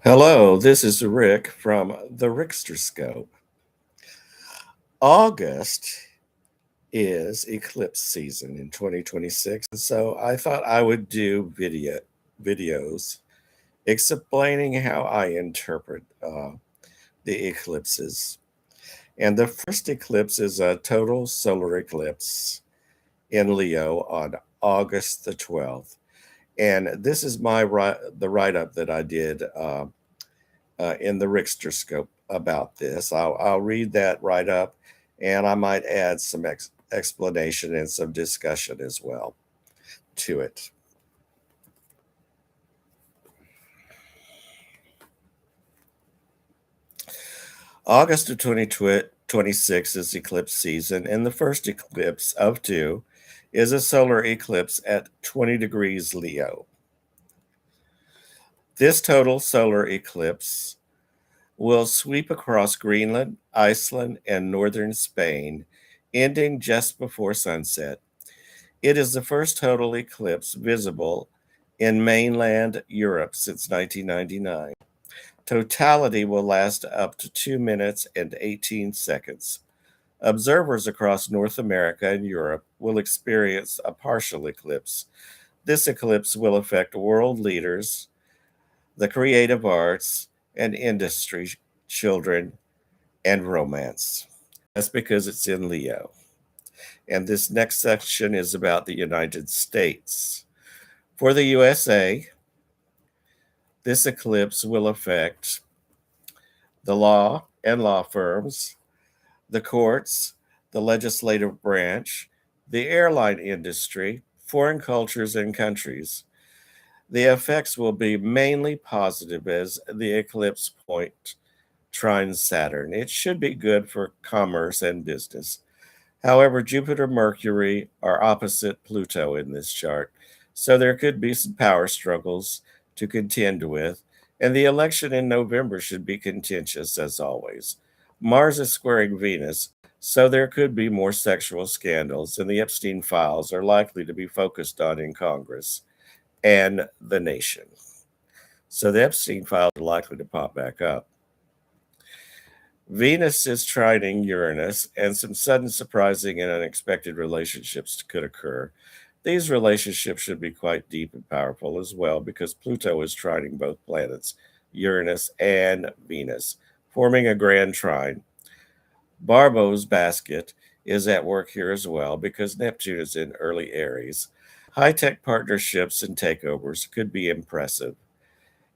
Hello, this is Rick from the Rickster Scope. August is eclipse season in 2026, and so I thought I would do videos explaining how I interpret the eclipses. And the first eclipse is a total solar eclipse in Leo on August the 12th. And this is the write-up that I did in the Richter scope about this. I'll read that right up, and I might add some explanation and some discussion as well to it. August of 2026 is eclipse season, and the first eclipse of two is a solar eclipse at 20 degrees Leo. This total solar eclipse will sweep across Greenland, Iceland, and northern Spain, ending just before sunset. It is the first total eclipse visible in mainland Europe since 1999. Totality will last up to 2 minutes and 18 seconds. Observers across North America and Europe will experience a partial eclipse. This eclipse will affect world leaders, the creative arts, and industry, children, and romance. That's because it's in Leo. And this next section is about the United States. For the USA, this eclipse will affect the law and law firms, the courts, the legislative branch, the airline industry, foreign cultures, and countries. The effects will be mainly positive as the eclipse point trines Saturn. It should be good for commerce and business. However, Jupiter and Mercury are opposite Pluto in this chart, so there could be some power struggles to contend with, and the election in November should be contentious as always. Mars is squaring Venus, so there could be more sexual scandals, and the Epstein files are likely to be focused on in Congress and the nation. So the Epstein files are likely to pop back up. Venus is trining Uranus, and some sudden, surprising, and unexpected relationships could occur. These relationships should be quite deep and powerful as well because Pluto is trining both planets, Uranus and Venus, forming a grand trine. Barbo's basket is at work here as well because Neptune is in early Aries. High tech partnerships and takeovers could be impressive,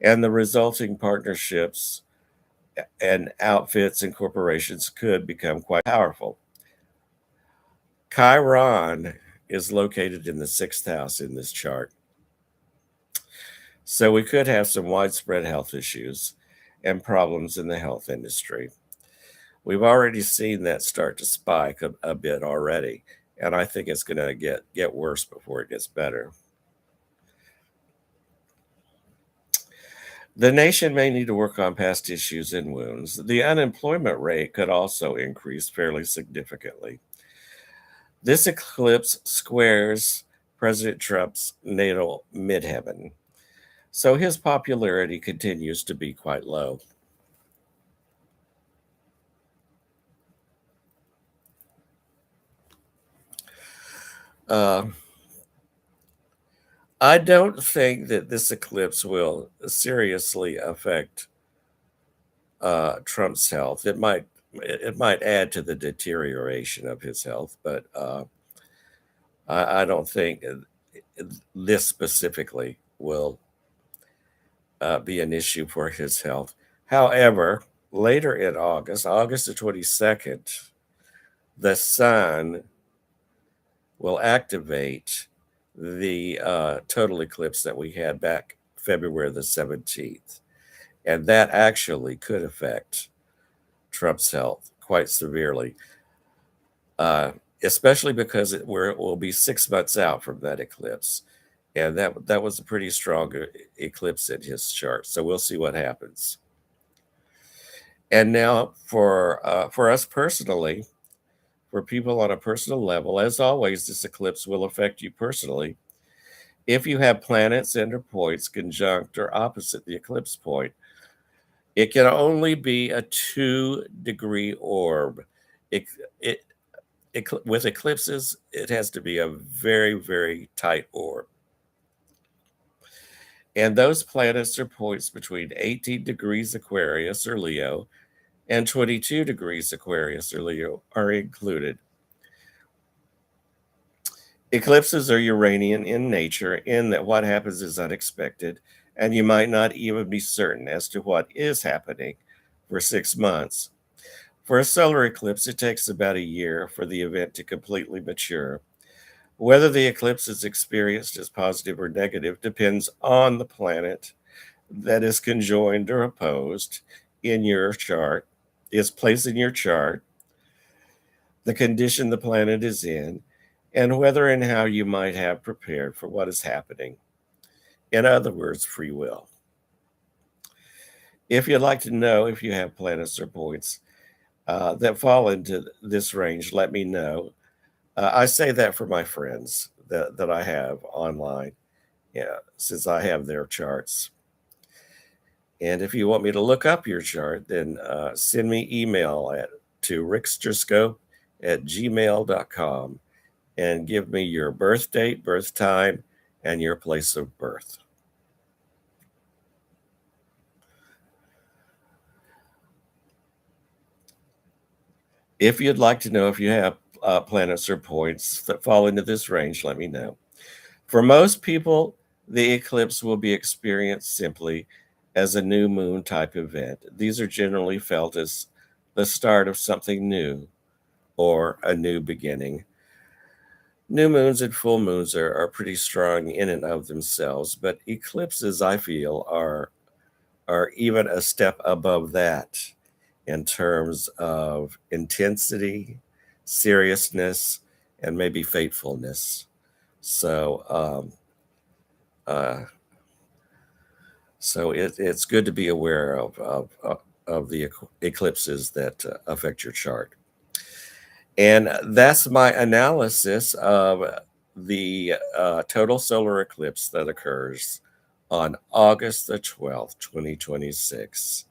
and the resulting partnerships and outfits and corporations could become quite powerful. Chiron is located in the sixth house in this chart. So we could have some widespread health issues and problems in the health industry. We've already seen that start to spike a bit already, and I think it's going to get worse before it gets better. The nation may need to work on past issues and wounds. The unemployment rate could also increase fairly significantly. This eclipse squares President Trump's natal midheaven, so his popularity continues to be quite low. Uh, I don't think that this eclipse will seriously affect Trump's health. It might add to the deterioration of his health, but I don't think this specifically will be an issue for his health. However, later in August, August the 22nd, the sun will activate the total eclipse that we had back February the 17th. And that actually could affect Trump's health quite severely, uh, especially because it will be 6 months out from that eclipse. And that was a pretty strong eclipse in his chart. So we'll see what happens. And now for us personally, for people on a personal level, as always, this eclipse will affect you personally. If you have planets and or points conjunct or opposite the eclipse point, It can only be a 2-degree orb. It, it, with eclipses, it has to be a very, very tight orb. And those planets or points between 18 degrees Aquarius or Leo and 22 degrees Aquarius or Leo are included. Eclipses are Uranian in nature, in that what happens is unexpected, and you might not even be certain as to what is happening for 6 months. For a solar eclipse, it takes about a year for the event to completely mature. Whether the eclipse is experienced as positive or negative depends on the planet that is conjoined or opposed in your chart, is placed in your chart, the condition the planet is in, and whether and how you might have prepared for what is happening. In other words, free will. If you'd like to know if you have planets or points that fall into this range, let me know. I say that for my friends that I have online, yeah, since I have their charts. And if you want me to look up your chart, then send me email to ricksterscope@gmail.com and give me your birth date, birth time, and your place of birth. If you'd like to know if you have planets or points that fall into this range, let me know. For most people, the eclipse will be experienced simply as a new moon type event. These are generally felt as the start of something new or a new beginning. New moons and full moons are pretty strong in and of themselves, but eclipses, I feel, are even a step above that in terms of intensity, seriousness, and maybe fatefulness. So, uh, it's good to be aware of the eclipses that affect your chart. And that's my analysis of the total solar eclipse that occurs on August the 12th, 2026.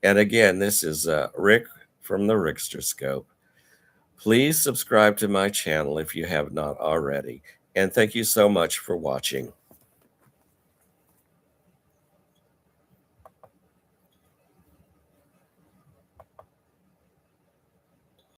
And again, this is Rick from the Rickster Scope. Please subscribe to my channel if you have not already. And thank you so much for watching.